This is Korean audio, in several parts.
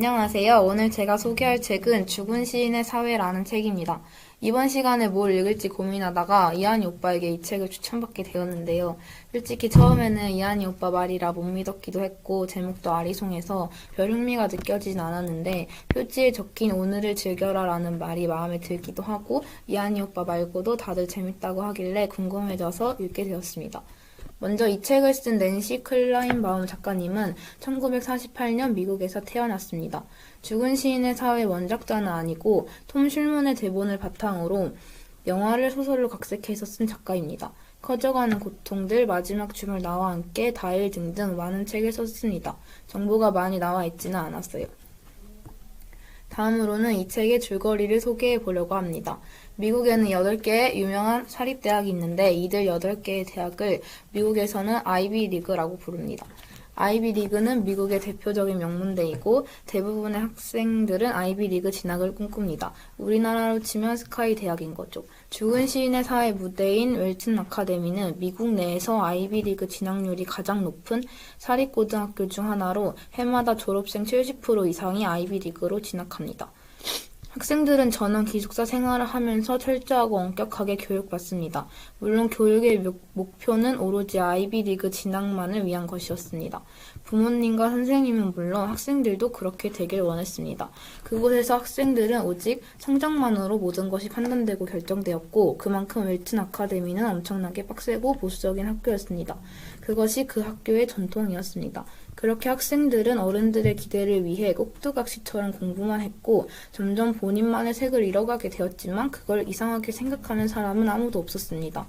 안녕하세요. 오늘 제가 소개할 책은 죽은 시인의 사회라는 책입니다. 이번 시간에 뭘 읽을지 고민하다가 이한이 오빠에게 이 책을 추천받게 되었는데요. 솔직히 처음에는 이한이 오빠 말이라 못 믿었기도 했고 제목도 아리송해서 별 흥미가 느껴지진 않았는데 표지에 적힌 오늘을 즐겨라 라는 말이 마음에 들기도 하고 이한이 오빠 말고도 다들 재밌다고 하길래 궁금해져서 읽게 되었습니다. 먼저 이 책을 쓴 낸시 클라인바움 작가님은 1948년 미국에서 태어났습니다. 죽은 시인의 사회 원작자는 아니고 톰 슐문의 대본을 바탕으로 영화를 소설로 각색해서 쓴 작가입니다. 커져가는 고통들, 마지막 춤을 나와 함께, 다일 등등 많은 책을 썼습니다. 정보가 많이 나와 있지는 않았어요. 다음으로는 이 책의 줄거리를 소개해 보려고 합니다. 미국에는 8개의 유명한 사립대학이 있는데 이들 8개의 대학을 미국에서는 아이비 리그라고 부릅니다. 아이비 리그는 미국의 대표적인 명문대이고 대부분의 학생들은 아이비 리그 진학을 꿈꿉니다. 우리나라로 치면 스카이 대학인 거죠. 죽은 시인의 사회 무대인 웰튼 아카데미는 미국 내에서 아이비 리그 진학률이 가장 높은 사립고등학교 중 하나로 해마다 졸업생 70% 이상이 아이비 리그로 진학합니다. 학생들은 전원 기숙사 생활을 하면서 철저하고 엄격하게 교육받습니다. 물론 교육의 목표는 오로지 아이비 리그 진학만을 위한 것이었습니다. 부모님과 선생님은 물론 학생들도 그렇게 되길 원했습니다. 그곳에서 학생들은 오직 성적만으로 모든 것이 판단되고 결정되었고 그만큼 웰튼 아카데미는 엄청나게 빡세고 보수적인 학교였습니다. 그것이 그 학교의 전통이었습니다. 그렇게 학생들은 어른들의 기대를 위해 꼭두각시처럼 공부만 했고 점점 본인만의 색을 잃어가게 되었지만 그걸 이상하게 생각하는 사람은 아무도 없었습니다.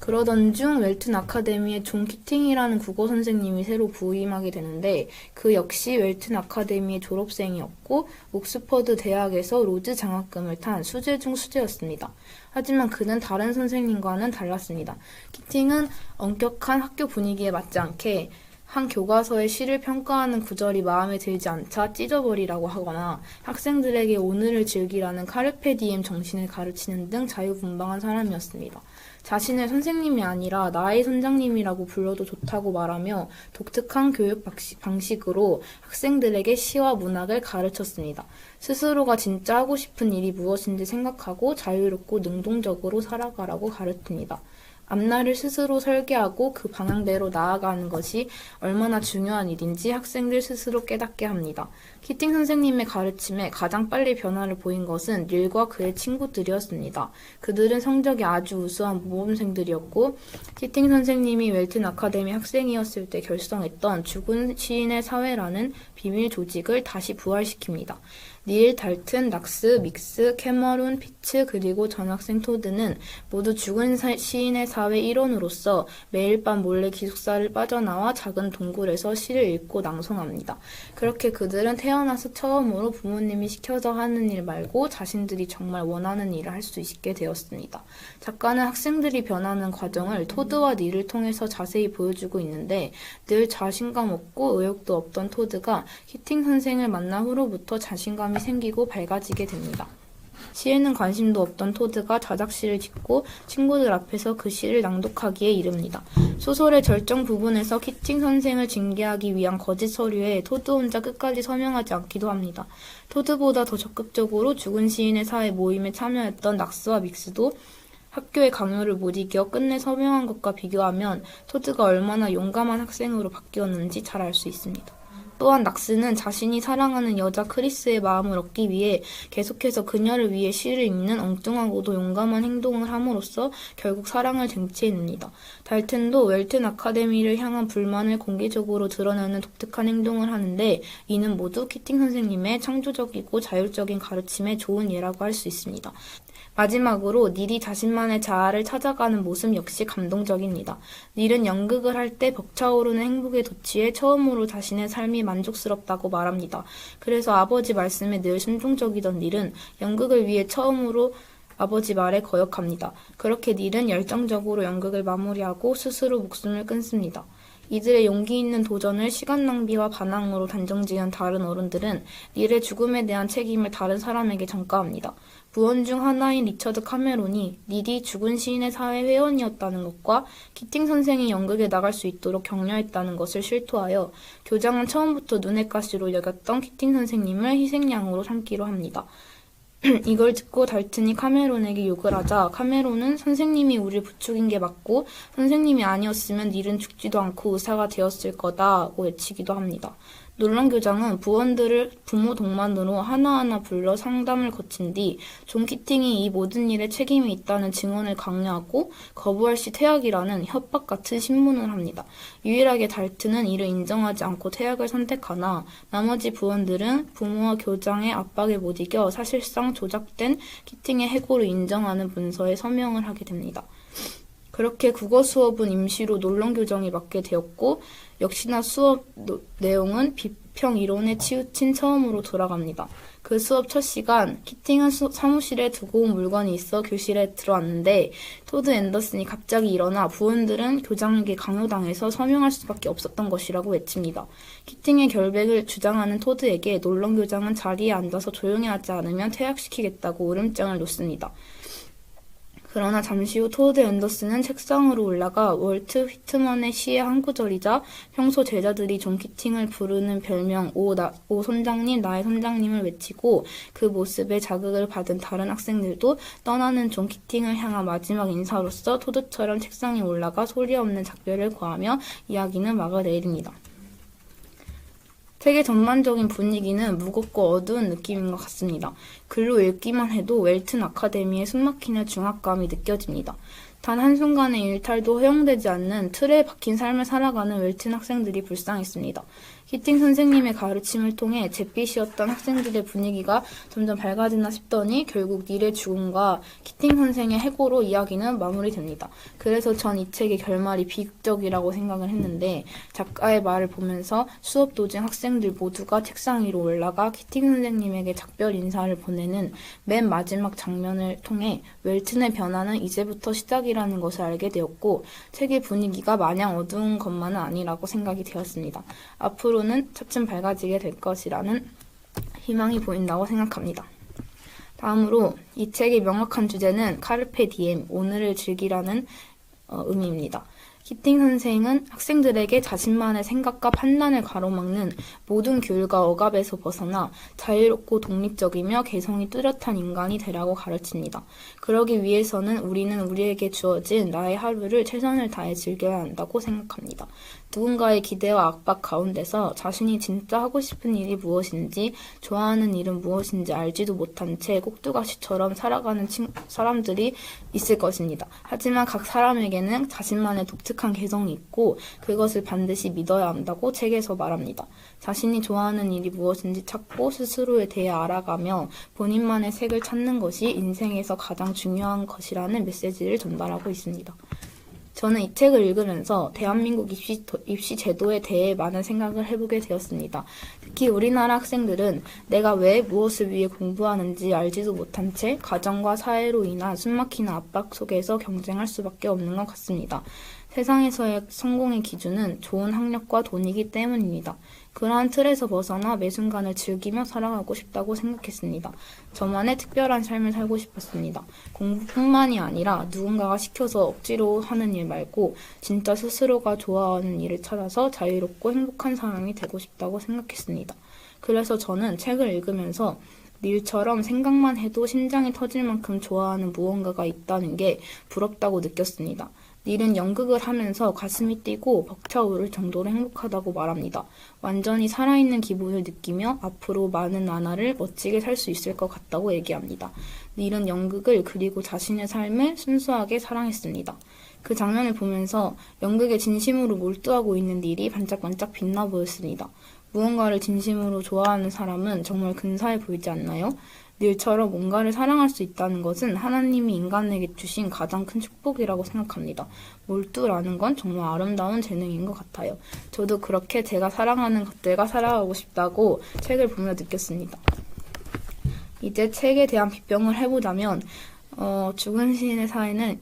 그러던 중 웰튼 아카데미에 존 키팅이라는 국어 선생님이 새로 부임하게 되는데 그 역시 웰튼 아카데미의 졸업생이었고 옥스퍼드 대학에서 로즈 장학금을 탄 수재 중 수재였습니다. 하지만 그는 다른 선생님과는 달랐습니다. 키팅은 엄격한 학교 분위기에 맞지 않게 한 교과서의 시를 평가하는 구절이 마음에 들지 않자 찢어버리라고 하거나 학생들에게 오늘을 즐기라는 카르페 디엠 정신을 가르치는 등 자유분방한 사람이었습니다. 자신을 선생님이 아니라 나의 선장님이라고 불러도 좋다고 말하며 독특한 교육 방식으로 학생들에게 시와 문학을 가르쳤습니다. 스스로가 진짜 하고 싶은 일이 무엇인지 생각하고 자유롭고 능동적으로 살아가라고 가르칩니다. 앞날을 스스로 설계하고 그 방향대로 나아가는 것이 얼마나 중요한 일인지 학생들 스스로 깨닫게 합니다. 키팅 선생님의 가르침에 가장 빨리 변화를 보인 것은 릴과 그의 친구들이었습니다. 그들은 성적이 아주 우수한 모범생들이었고 키팅 선생님이 웰튼 아카데미 학생이었을 때 결성했던 죽은 시인의 사회라는 비밀 조직을 다시 부활시킵니다. 닐, 달튼, 락스, 믹스, 캐머룬, 피츠 그리고 전학생 토드는 모두 죽은 시인의 사회 일원으로서 매일 밤 몰래 기숙사를 빠져나와 작은 동굴에서 시를 읽고 낭송합니다. 그렇게 그들은 태어나서 처음으로 부모님이 시켜서 하는 일 말고 자신들이 정말 원하는 일을 할 수 있게 되었습니다. 작가는 학생들이 변하는 과정을 토드와 닐을 통해서 자세히 보여주고 있는데 늘 자신감 없고 의욕도 없던 토드가 키팅 선생을 만난 후로부터 자신감이 생기고 밝아지게 됩니다. 시에는 관심도 없던 토드가 자작시를 짓고 친구들 앞에서 그 시를 낭독하기에 이릅니다. 소설의 절정 부분에서 키팅 선생을 징계하기 위한 거짓 서류에 토드 혼자 끝까지 서명하지 않기도 합니다. 토드보다 더 적극적으로 죽은 시인의 사회 모임에 참여했던 락스와 믹스도 학교의 강요를 못 이겨 끝내 서명한 것과 비교하면 토드가 얼마나 용감한 학생으로 바뀌었는지 잘 알 수 있습니다. 또한 락스는 자신이 사랑하는 여자 크리스의 마음을 얻기 위해 계속해서 그녀를 위해 시를 읽는 엉뚱하고도 용감한 행동을 함으로써 결국 사랑을 쟁취해냅니다. 달튼도 웰튼 아카데미를 향한 불만을 공개적으로 드러내는 독특한 행동을 하는데 이는 모두 키팅 선생님의 창조적이고 자율적인 가르침의 좋은 예라고 할 수 있습니다. 마지막으로 닐이 자신만의 자아를 찾아가는 모습 역시 감동적입니다. 닐은 연극을 할 때 벅차오르는 행복에 도취해 처음으로 자신의 삶이 만족스럽다고 말합니다. 그래서 아버지 말씀에 늘 순종적이던 닐은 연극을 위해 처음으로 아버지 말에 거역합니다. 그렇게 닐은 열정적으로 연극을 마무리하고 스스로 목숨을 끊습니다. 이들의 용기 있는 도전을 시간 낭비와 반항으로 단정지은 다른 어른들은 닐의 죽음에 대한 책임을 다른 사람에게 전가합니다. 부원 중 하나인 리처드 카메론이 닐이 죽은 시인의 사회 회원이었다는 것과 키팅 선생이 연극에 나갈 수 있도록 격려했다는 것을 실토하여 교장은 처음부터 눈엣 가시로 여겼던 키팅 선생님을 희생양으로 삼기로 합니다. 이걸 듣고 달튼이 카메론에게 욕을 하자 카메론은 선생님이 우리를 부추긴 게 맞고 선생님이 아니었으면 닐은 죽지도 않고 의사가 되었을 거다고 외치기도 합니다. 놀란 교장은 부원들을 부모 동반으로 하나하나 불러 상담을 거친 뒤 존 키팅이 이 모든 일에 책임이 있다는 증언을 강요하고 거부할 시 퇴학이라는 협박 같은 신문을 합니다. 유일하게 달튼은 이를 인정하지 않고 퇴학을 선택하나 나머지 부원들은 부모와 교장의 압박에 못 이겨 사실상 조작된 키팅의 해고를 인정하는 문서에 서명을 하게 됩니다. 그렇게 국어 수업은 임시로 놀런 교정이 맡게 되었고 역시나 수업 내용은 비평 이론에 치우친 처음으로 돌아갑니다. 그 수업 첫 시간 키팅은 사무실에 두고 온 물건이 있어 교실에 들어왔는데 토드 앤더슨이 갑자기 일어나 부원들은 교장에게 강요당해서 서명할 수밖에 없었던 것이라고 외칩니다. 키팅의 결백을 주장하는 토드에게 놀런 교장은 자리에 앉아서 조용히 하지 않으면 퇴학시키겠다고 울음장을 놓습니다. 그러나 잠시 후 토드 앤더슨은 책상으로 올라가 월트 휘트먼의 시의 한 구절이자 평소 제자들이 존 키팅을 부르는 별명 오 선장님, 나의 선장님을 외치고 그 모습에 자극을 받은 다른 학생들도 떠나는 존 키팅을 향한 마지막 인사로서 토드처럼 책상에 올라가 소리 없는 작별을 고하며 이야기는 막을 내립니다. 책의 전반적인 분위기는 무겁고 어두운 느낌인 것 같습니다. 글로 읽기만 해도 웰튼 아카데미의 숨막히는 중압감이 느껴집니다. 단 한순간의 일탈도 허용되지 않는 틀에 박힌 삶을 살아가는 웰튼 학생들이 불쌍했습니다. 키팅 선생님의 가르침을 통해 잿빛이었던 학생들의 분위기가 점점 밝아지나 싶더니 결국 닐의 죽음과 키팅 선생의 해고로 이야기는 마무리됩니다. 그래서 전 이 책의 결말이 비극적이라고 생각을 했는데 작가의 말을 보면서 수업 도중 학생들 모두가 책상 위로 올라가 키팅 선생님에게 작별 인사를 보내는 맨 마지막 장면을 통해 웰튼의 변화는 이제부터 시작이라는 것을 알게 되었고 책의 분위기가 마냥 어두운 것만은 아니라고 생각이 되었습니다. 앞으로는 차츰 밝아지게 될 것이라는 희망이 보인다고 생각합니다. 다음으로 이 책의 명확한 주제는 카르페 디엠, 오늘을 즐기라는 의미입니다. 키팅 선생은 학생들에게 자신만의 생각과 판단을 가로막는 모든 규율과 억압에서 벗어나 자유롭고 독립적이며 개성이 뚜렷한 인간이 되라고 가르칩니다. 그러기 위해서는 우리는 우리에게 주어진 나의 하루를 최선을 다해 즐겨야 한다고 생각합니다. 누군가의 기대와 압박 가운데서 자신이 진짜 하고 싶은 일이 무엇인지, 좋아하는 일은 무엇인지 알지도 못한 채 꼭두가시처럼 살아가는 사람들이 있을 것입니다. 하지만 각 사람에게는 자신만의 독특한 개성이 있고 그것을 반드시 믿어야 한다고 책에서 말합니다. 자신이 좋아하는 일이 무엇인지 찾고 스스로에 대해 알아가며 본인만의 색을 찾는 것이 인생에서 가장 중요한 것이라는 메시지를 전달하고 있습니다. 저는 이 책을 읽으면서 대한민국 입시 제도에 대해 많은 생각을 해보게 되었습니다. 특히 우리나라 학생들은 내가 왜 무엇을 위해 공부하는지 알지도 못한 채 가정과 사회로 인한 숨막히는 압박 속에서 경쟁할 수밖에 없는 것 같습니다. 세상에서의 성공의 기준은 좋은 학력과 돈이기 때문입니다. 그러한 틀에서 벗어나 매 순간을 즐기며 살아가고 싶다고 생각했습니다. 저만의 특별한 삶을 살고 싶었습니다. 공부뿐만이 아니라 누군가가 시켜서 억지로 하는 일 말고 진짜 스스로가 좋아하는 일을 찾아서 자유롭고 행복한 사람이 되고 싶다고 생각했습니다. 그래서 저는 책을 읽으면서 닐처럼 생각만 해도 심장이 터질 만큼 좋아하는 무언가가 있다는 게 부럽다고 느꼈습니다. 닐은 연극을 하면서 가슴이 뛰고 벅차오를 정도로 행복하다고 말합니다. 완전히 살아있는 기분을 느끼며 앞으로 많은 나날을 멋지게 살 수 있을 것 같다고 얘기합니다. 닐은 연극을 그리고 자신의 삶을 순수하게 사랑했습니다. 그 장면을 보면서 연극에 진심으로 몰두하고 있는 닐이 반짝반짝 빛나 보였습니다. 무언가를 진심으로 좋아하는 사람은 정말 근사해 보이지 않나요? 닐처럼 뭔가를 사랑할 수 있다는 것은 하나님이 인간에게 주신 가장 큰 축복이라고 생각합니다. 몰두라는 건 정말 아름다운 재능인 것 같아요. 저도 그렇게 제가 사랑하는 것들과 살아가고 싶다고 책을 보며 느꼈습니다. 이제 책에 대한 비평을 해보자면 죽은 시인의 사회는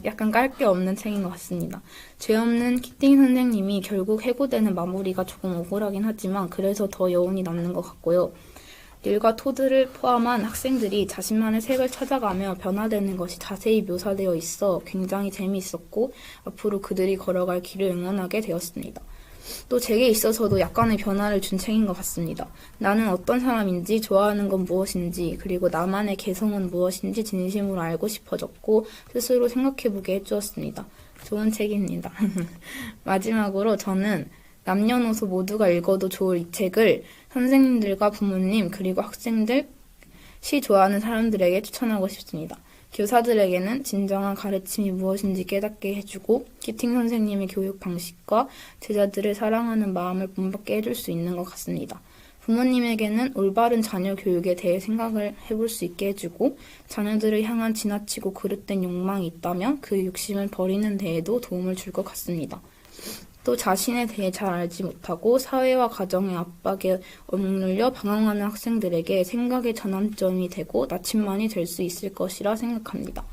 약간 깔 게 없는 책인 것 같습니다. 죄 없는 키팅 선생님이 결국 해고되는 마무리가 조금 억울하긴 하지만 그래서 더 여운이 남는 것 같고요. 닐과 토드를 포함한 학생들이 자신만의 색을 찾아가며 변화되는 것이 자세히 묘사되어 있어 굉장히 재미있었고 앞으로 그들이 걸어갈 길을 응원하게 되었습니다. 또 제게 있어서도 약간의 변화를 준 책인 것 같습니다. 나는 어떤 사람인지, 좋아하는 건 무엇인지, 그리고 나만의 개성은 무엇인지 진심으로 알고 싶어졌고 스스로 생각해보게 해주었습니다. 좋은 책입니다. 마지막으로 저는 남녀노소 모두가 읽어도 좋을 이 책을 선생님들과 부모님 그리고 학생들, 시 좋아하는 사람들에게 추천하고 싶습니다. 교사들에게는 진정한 가르침이 무엇인지 깨닫게 해주고 키팅 선생님의 교육 방식과 제자들을 사랑하는 마음을 본받게 해줄 수 있는 것 같습니다. 부모님에게는 올바른 자녀 교육에 대해 생각을 해볼 수 있게 해주고 자녀들을 향한 지나치고 그릇된 욕망이 있다면 그 욕심을 버리는 데에도 도움을 줄 것 같습니다. 또 자신에 대해 잘 알지 못하고 사회와 가정의 압박에 억눌려 방황하는 학생들에게 생각의 전환점이 되고 나침반이 될 수 있을 것이라 생각합니다.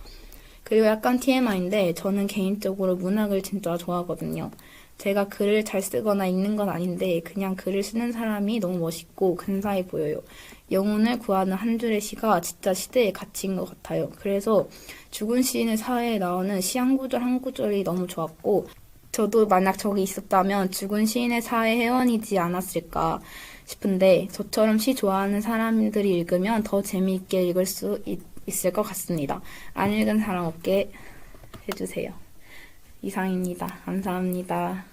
그리고 약간 TMI인데 저는 개인적으로 문학을 진짜 좋아하거든요. 제가 글을 잘 쓰거나 읽는 건 아닌데 그냥 글을 쓰는 사람이 너무 멋있고 근사해 보여요. 영혼을 구하는 한 줄의 시가 진짜 시대의 가치인 것 같아요. 그래서 죽은 시인의 사회에 나오는 시 한 구절 한 구절이 너무 좋았고 저도 만약 저기 있었다면 죽은 시인의 사회 회원이지 않았을까 싶은데 저처럼 시 좋아하는 사람들이 읽으면 더 재미있게 읽을 수 있을 것 같습니다. 안 읽은 사람 없게 해주세요. 이상입니다. 감사합니다.